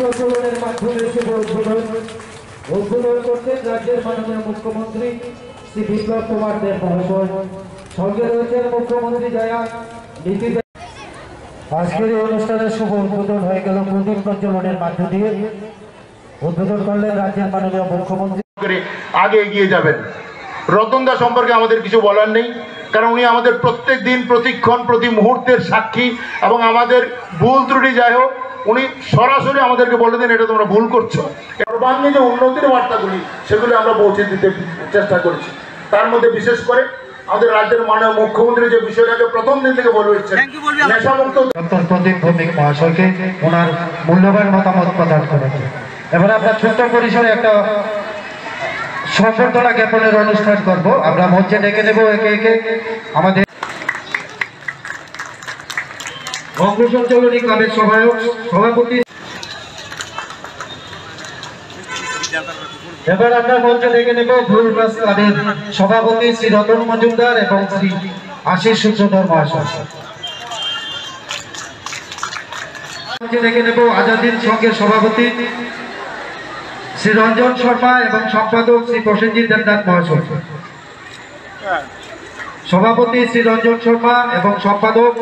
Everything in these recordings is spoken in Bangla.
প্রচলনের মাধ্যমে শুভ উদ্বোধন করছেন রাজ্যের মাননীয় মুখ্যমন্ত্রী শ্রী বিপ্লব কুমার দেব মহাশয়। সঙ্গে রয়েছেন মুখ্যমন্ত্রী দয়া নীতি। আজকের এই অনুষ্ঠানের শুভ উদ্বোধন হয়ে গেল প্রদীপ প্রজ্বলনের মাধ্য দিয়ে। উদ্বোধন করলেন রাজ্যের মাননীয় মুখ্যমন্ত্রী। আগে এগিয়ে যাবেন। রতন দা সম্পর্কে আমাদের কিছু বলার নেই, কারণ উনি আমাদের প্রত্যেক দিন, প্রতিক্ষণ, প্রতি মুহূর্তের সাক্ষী, এবং আমাদের ভুল ত্রুটি যাই হোক উনি সরাসরি আমাদেরকে বলে দেন এটা তোমরা ভুল করছো। সর্বাঙ্গীন যে উন্নতির বার্তাগুলি সেগুলি আমরা পৌঁছে দিতে চেষ্টা করেছি। তার মধ্যে বিশেষ করে আমাদের রাজ্যের মাননীয় মুখ্যমন্ত্রী যে বিষয়টাকে প্রথম দিন থেকে বলে দিচ্ছেন, নেশামুক্ত ডক্টর প্রদীপ ভৌমিক মহাশয়কে ওনার মূল্যবান মতামত প্রদান করেছে। এবার আমরা ছোট্ট পরিসরে একটা সম্বর্ধনা জ্ঞাপনের অনুষ্ঠান করব। আমরা মঞ্চে ডেকে নেব একে একে আমাদের অঙ্গ সঞ্চালনী ক্লাবের সভাপতি। এবার আমরা মঞ্চে ডেকে নেব ভুলবাস ক্লাবের সভাপতি শ্রী রতন মজুমদার এবং শ্রী আশিস সূত্রধর মহাশয়। মঞ্চে ডেকে নেব আজাদিন সংঘের সভাপতি শ্রী রঞ্জন শর্মা এবং সম্পাদক শ্রী প্রসেনজিৎ দেবনাথ মহাশয়। সভাপতি শ্রী রঞ্জন শর্মা এবং সম্পাদক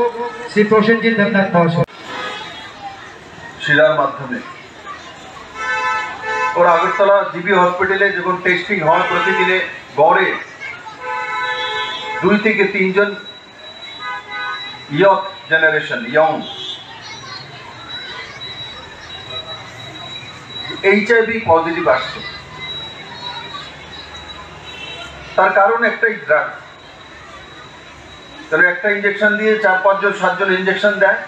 শ্রী প্রসেনজিৎ দেবনাথ মহাশয়। শিলার মাধ্যমে ওরা আগরতলা জিবি হসপিটালে যখন টেস্টিং হয় প্রতিদিনে গড়ে 2 থেকে 3 জন ইয়ং জেনারেশন HIV পজিটিভ আসছে। তার কারণ একটাই ড্রাগ। তাহলে একটা ইঞ্জেকশন দিয়ে 4-5 জন 7 জন ইঞ্জেকশন দেয়।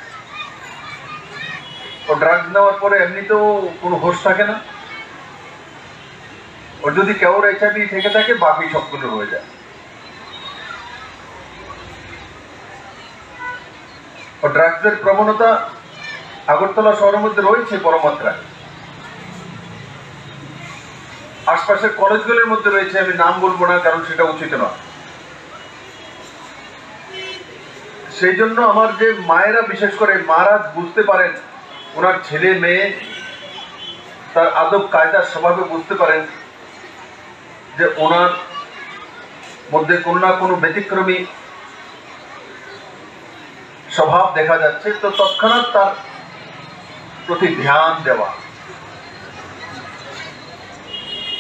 ও ড্রাগস নেওয়ার পরে এমনিতেও কোনো হোশ থাকে না। ওর যদি কেউর HIV থেকে থাকে বাকি সবগুলো হয়ে যায়। ও ড্রাগসের প্রবণতা আগরতলা শহরের মধ্যে রয়েছে বড় মাত্রায়। আশপাশের কলেজগুলোর মধ্যে রয়েছে, আমি নাম বলবো না কারণ সেটা উচিত নয়। সেই জন্য আমার যে মায়েরা, বিশেষ করে মারা বুঝতে পারেন, ওনার ছেলে মেয়ে তার আদব কায়দার স্বভাবে বুঝতে পারেন যে ওনার মধ্যে কোনো না কোনো ব্যতিক্রমী স্বভাব দেখা যাচ্ছে, তো তৎক্ষণাৎ তার প্রতি ধ্যান দেওয়া।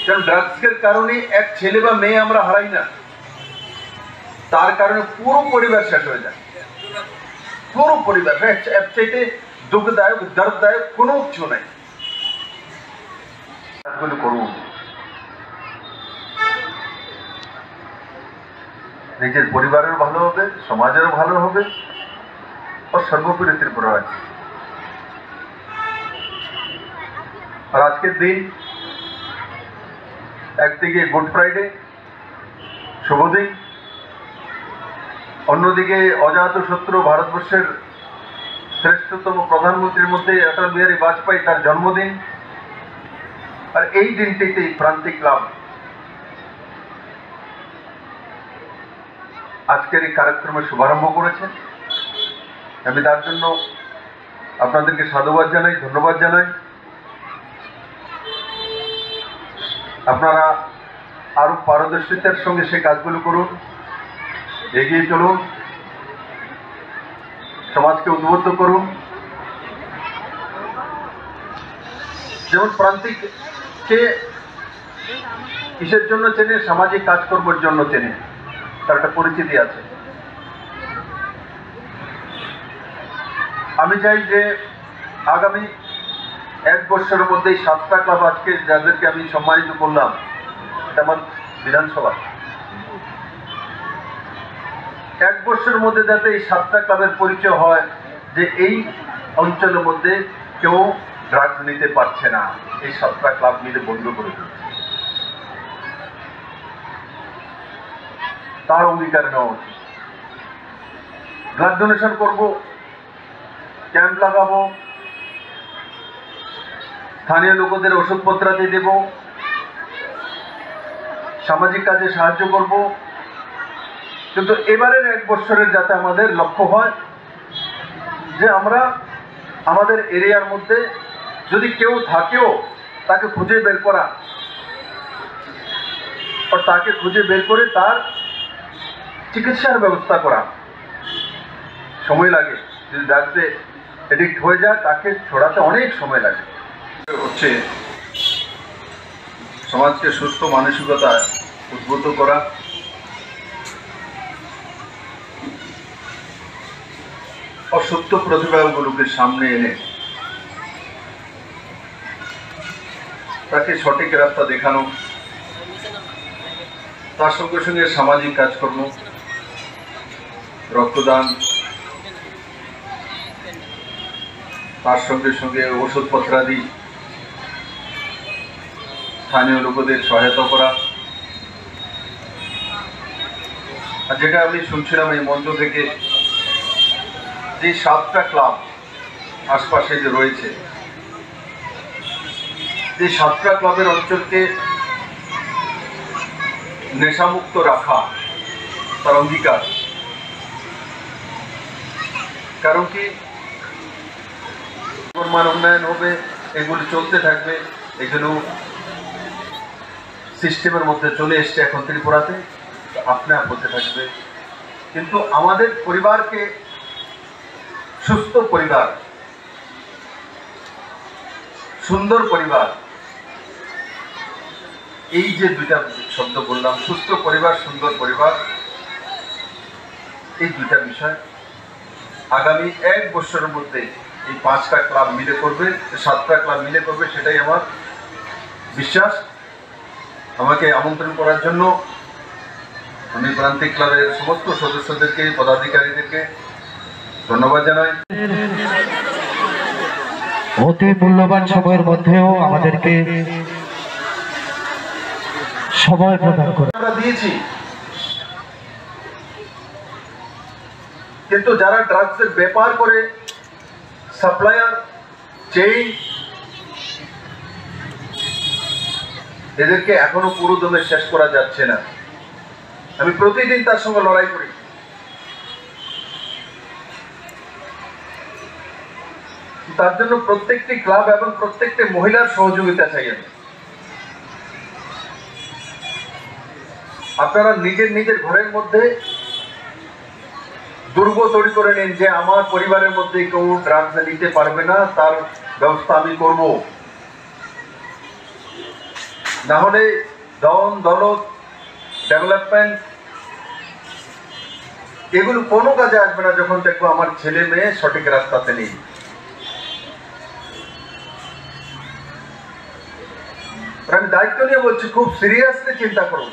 কারণ ড্রাগসের কারণে এক ছেলে বা মেয়ে আমরা হারাই না, তার কারণে পুরো পরিবার শেষ হয়ে যায়। পুরো পরিবার এর চাইতে দুঃখদায়ক, দর্দদায়ক কোনো কিছু নাই। করুন, নিজের পরিবারের ভালো হবে, সমাজেরও ভালো হবে, আর সর্বোপরি ত্রিপুরা আছে। আর আজকের দিন একদিকে গুড ফ্রাইডে, শুভ দিন, অন্যদিকে অজাত শত্রু ভারতবর্ষের শ্রেষ্ঠতম প্রধানমন্ত্রীর মধ্যে অটল বিহারী বাজপেয়ী, তার জন্মদিন। আর এই দিনটিতে প্রান্তিক ক্লাব আজকের এই কার্যক্রমের শুভারম্ভ করেছে। আমি তার জন্য আপনাদেরকে সাধুবাদ জানাই, ধন্যবাদ জানাই। আপনারা আরো পারদর্শিতার সঙ্গে সেই কাজগুলো করুন, এগিয়ে চলুন, সমাজকে উদ্বুদ্ধ করুন। যেমন প্রান্তিককে কিসের জন্য চেনে? সামাজিক কাজকর্মের জন্য চেনে, তার একটা পরিচিতি আছে। আমি চাই যে আগামী 1 বছরের মধ্যে 7টা ক্লাব, আজকে যাদেরকে আমি সম্মানিত করলাম, এটা আমার বিধানসভা, 1 বছরের মধ্যে যাতে এই 7টা ক্লাবের পরিচয় হয় যে এই অঞ্চলের মধ্যে কেউ ড্রাগস নিতে পারছে না, এই 7টা ক্লাব মিলে বন্ধ করে দিচ্ছে। তার অঙ্গীকার নেওয়া উচিত। ব্লাড ডোনেশন করব, ক্যাম্প লাগাবো, স্থানীয় লোকদের ওষুধপত্রাদি দেব, সামাজিক কাজে সাহায্য করব। কিন্তু এবারের 1 বছরের যাতে আমাদের লক্ষ্য হয় যে আমরা আমাদের এরিয়ার মধ্যে যদি কেউ থাকেও তাকে খুঁজে বের করা, আর তাকে খুঁজে বের করে তার চিকিৎসার ব্যবস্থা করা। সময় লাগে, যদি ড্রাগসে এডিক্ট হয়ে যায় তাকে ছড়াতে অনেক সময় লাগে। হচ্ছে সমাজকে সুস্থ মানসিকতায় উদ্বুদ্ধ করা, অসত্য প্রতিভাগুলোকে সামনে এনে তাকে সঠিক রাস্তা দেখানো, তার সঙ্গে সঙ্গে সামাজিক কাজকর্ম, রক্তদান, তার সঙ্গে সঙ্গে ওষুধপত্রাদি, স্থানীয় লোকদের সহায়তা করা। আর যেটা আমি শুনছিলাম এই মঞ্চ থেকে, যে 7টা ক্লাব আশপাশে যে রয়েছে, এই 7টা ক্লাবের অঞ্চলকে নেশামুক্ত রাখা তার অঙ্গীকার। কারণ কি, মান উন্নয়ন হবে, এগুলো চলতে থাকবে, এগুলো সিস্টেমের মধ্যে চলে এসছে এখন ত্রিপুরাতে, আপনা আপ হতে থাকবে। কিন্তু আমাদের পরিবারকে সুস্থ পরিবার, সুন্দর পরিবার, এই যে দুইটা শব্দ বললাম, সুস্থ পরিবার, সুন্দর পরিবার, এই দুইটা বিষয় আগামী 1 বছরের মধ্যে এই 5টা ক্লাব মিলে করবে, 7টা ক্লাব মিলে করবে, সেটাই আমার বিশ্বাস। আমাকে আমন্ত্রণ করার জন্য আমি প্রান্তিক ক্লাবের সমস্ত সদস্যদেরকে, পদাধিকারীদেরকে ধন্যবাদ জানাই। অতি মূল্যবান সময়ের মধ্যেও আমাদেরকে সময় প্রদান করে আমরা দিয়েছি, কিন্তু যারা ড্রাগসের ব্যাপার করে, সাপ্লায়ার চেইন, এদেরকে এখনো পুরো দমে শেষ করা যাচ্ছে না। আমি প্রতিদিন তার সঙ্গে লড়াই করি। তার জন্য প্রত্যেকটি ক্লাব এবং প্রত্যেকটি মহিলার সহযোগিতা চাই আমি। আপনারা নিজের নিজের ঘরের মধ্যে দুর্গ তৈরি করে নিন যে আমার পরিবারের মধ্যে কেউ ড্রাগস নিতে পারবে না, তার ব্যবস্থা আমি করব। না হলে ধন দৌলত, ডেভেলপমেন্ট, এগুলো কোনো কাজে আসবে না যখন দেখবো আমার ছেলে মেয়ে সঠিক রাস্তাতে নেই। আমি দায়িত্ব নিয়ে বলছি, খুব সিরিয়াসলি চিন্তা করুন।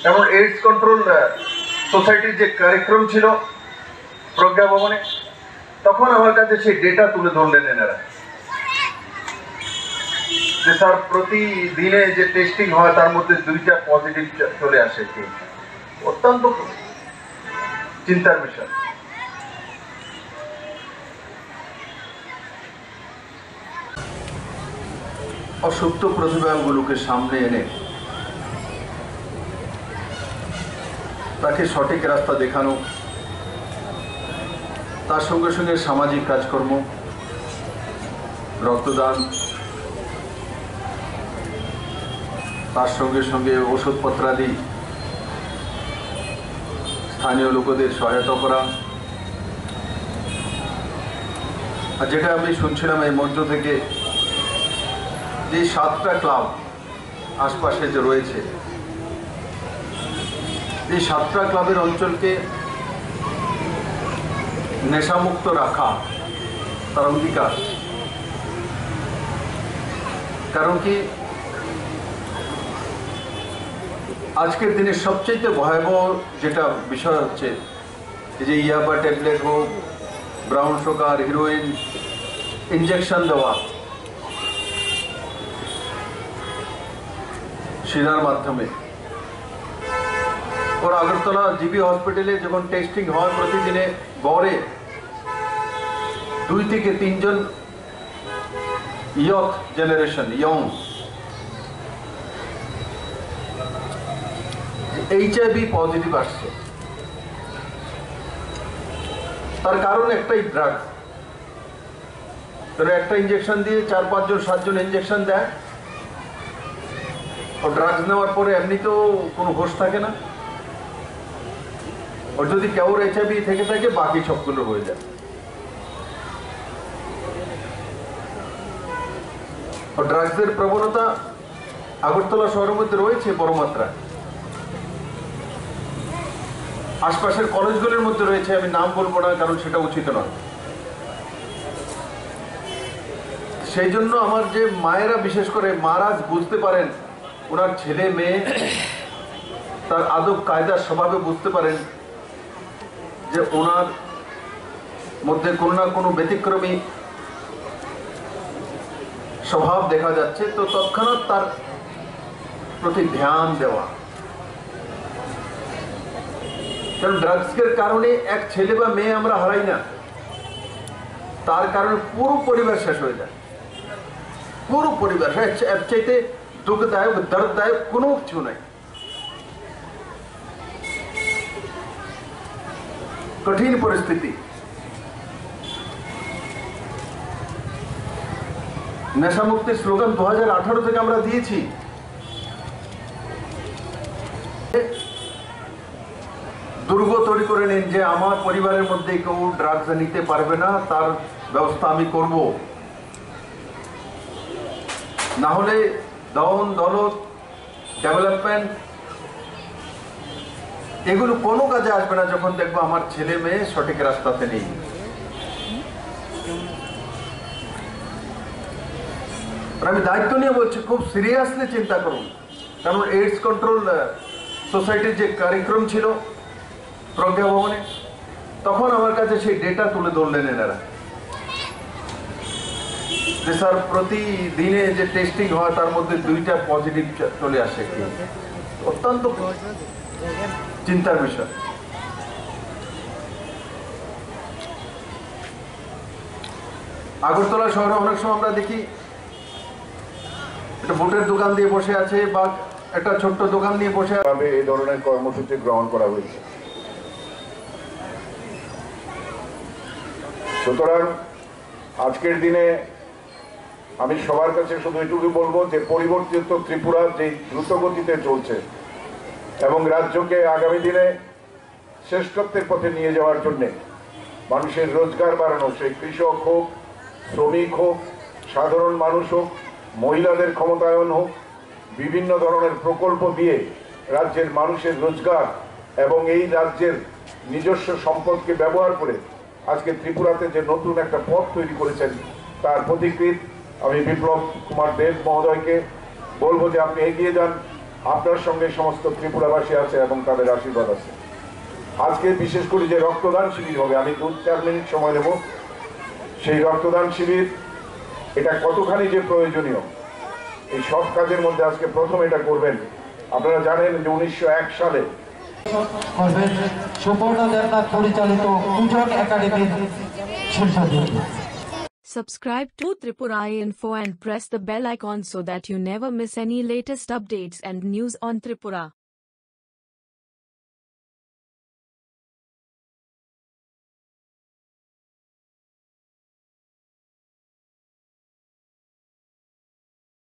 যেমন এইডস কন্ট্রোল সোসাইটির যে কার্যক্রম ছিল প্রজ্ঞা ভবনে, তখন আমার কাছে সেই ডেটা তুলে ধরলেন এনারা, যে স্যার প্রতিদিনে যে টেস্টিং হয় তার মধ্যে 2টা পজিটিভ চলে আসে। অত্যন্ত চিন্তার বিষয়। অসুপ্ত প্রতিভাগুলোকে সামনে এনে তাকে সঠিক রাস্তা দেখানো, তার সঙ্গে সঙ্গে সামাজিক কাজকর্ম, রক্তদান, তার সঙ্গে সঙ্গে ওষুধপত্রাদি, স্থানীয় লোকদের সহায়তা করা। আর যেটা আমি শুনছিলাম এই মঞ্চ থেকে, যে 7টা ক্লাব আশপাশে যে রয়েছে, এই 7টা ক্লাবের অঞ্চলকে নেশামুক্ত রাখা তার অঙ্গীকার। কারণ কি, আজকের দিনে সবচেয়ে ভয়াবহ যেটা বিষয় হচ্ছে, এই যে ইয়াবা ট্যাবলেট হোক, ব্রাউন সুগার, হিরোইন, ইঞ্জেকশন দেওয়া শিরার মাধ্যমে। ওর আগরতলা জিবি হসপিটালে যখন টেস্টিং হয় প্রতিদিনে গড়ে 2 থেকে 3 জন ইয়ং জেনারেশন, HIV পজিটিভ আসছে। তার কারণ একটাই, ড্রাগস। তাহলে একটা ইঞ্জেকশন দিয়ে 4-5 জন 7 জন ইঞ্জেকশন দেয়, ও ড্রাগস নেওয়ার পরে এমনিতেও কোনো হোশ থাকে না, ওর যদি কেউর HIV থেকে থাকে বাকি সবগুলো হয়ে যায়। ও ড্রাগসের প্রবণতা আগরতলা শহরের মধ্যে রয়েছে বড় মাত্রায়, আশপাশের কলেজগুলির মধ্যে রয়েছে, আমি নাম বলবো না কারণ সেটা উচিত নয়। সেই জন্য আমার যে মায়েরা, বিশেষ করে মারা বুঝতে পারেন, ওনার ছেলে মেয়ে তার আদব কায়দা স্বভাবে বুঝতে পারেন যে ওনার মধ্যে কোনো না কোনো ব্যতিক্রমী স্বভাব দেখা যাচ্ছে, তো তৎক্ষণাৎ তার প্রতি ধ্যান দেওয়া। কারণ ড্রাগসের কারণে এক ছেলে বা মেয়ে আমরা হারাই না, তার কারণে পুরো পরিবার শেষ হয়ে যায়, পুরো পরিবার। এর চাইতে দুঃখদায়ক, দর্দদায়ক কোনো কিছু নাই। কঠিন পরিস্থিতি। নেশা মুক্তির স্লোগান 2018 থেকে আমরা দিয়েছি। দুর্গ তৈরি করে নিন যে আমার পরিবারের মধ্যে কেউ ড্রাগস নিতে পারবে না, তার ব্যবস্থা আমি করব। না হলে দমন, দলত, ডেভেলপমেন্ট এগুলো কোনো কাজে আসবে না যখন দেখবো আমার ছেলে মেয়ে সঠিক রাস্তাতে নেই। আমি দায়িত্ব নিয়ে বলছি, খুব সিরিয়াসলি চিন্তা করুন। কারণ এইডস কন্ট্রোল সোসাইটির যে কার্যক্রম ছিল প্রজ্ঞা ভবনে, তখন আমার কাছে সেই ডেটা তুলে ধরলেন এনারা যে স্যার প্রতিদিনে যে টেস্টিং হয় তার মধ্যে 2টা পজিটিভ চলে আসে। অত্যন্ত চিন্তার বিষয়। আগরতলা শহরে অনেক সময় আমরা দেখি একটা বুটের দোকান দিয়ে বসে আছে বা একটা ছোট্ট দোকান নিয়ে বসে আছে। এই ধরনের কর্মসূচি গ্রহণ করা হয়েছে। সুতরাং আজকের দিনে আমি সবার কাছে শুধু এটুকু বলবো যে পরিবর্তিত ত্রিপুরা যে দ্রুত গতিতে চলছে এবং রাজ্যকে আগামী দিনে শ্রেষ্ঠত্বের পথে নিয়ে যাওয়ার জন্যে মানুষের রোজগার বাড়ানো, সে কৃষক হোক, শ্রমিক হোক, সাধারণ মানুষ হোক, মহিলাদের ক্ষমতায়ন হোক, বিভিন্ন ধরনের প্রকল্প দিয়ে রাজ্যের মানুষের রোজগার এবং এই রাজ্যের নিজস্ব সম্পদকে ব্যবহার করে আজকে ত্রিপুরাতে যে নতুন একটা পথ তৈরি করেছেন তার পথিকৃৎ আমি বিপ্লব কুমার দেব মহোদয়কে বলবো যে আপনি এগিয়ে যান। আপনার সঙ্গে সমস্ত ত্রিপুরাবাসী আছে এবং তাদের আশীর্বাদ আছে। আজকে বিশেষ করে যে রক্তদান শিবির হবে, আমি 2-4 মিনিট সময় নেব। সেই রক্তদান শিবির এটা কতখানি যে প্রয়োজনীয়, এই সব কাজের মধ্যে আজকে প্রথম এটা করবেন। আপনারা জানেন যে 1901 সালে সুপর্ণ দেবনাথ পরিচালিত পূজন একাডেমির শীর্ষদূত। Subscribe to Tripura Info and press the bell icon so that you never miss any latest updates and news on Tripura.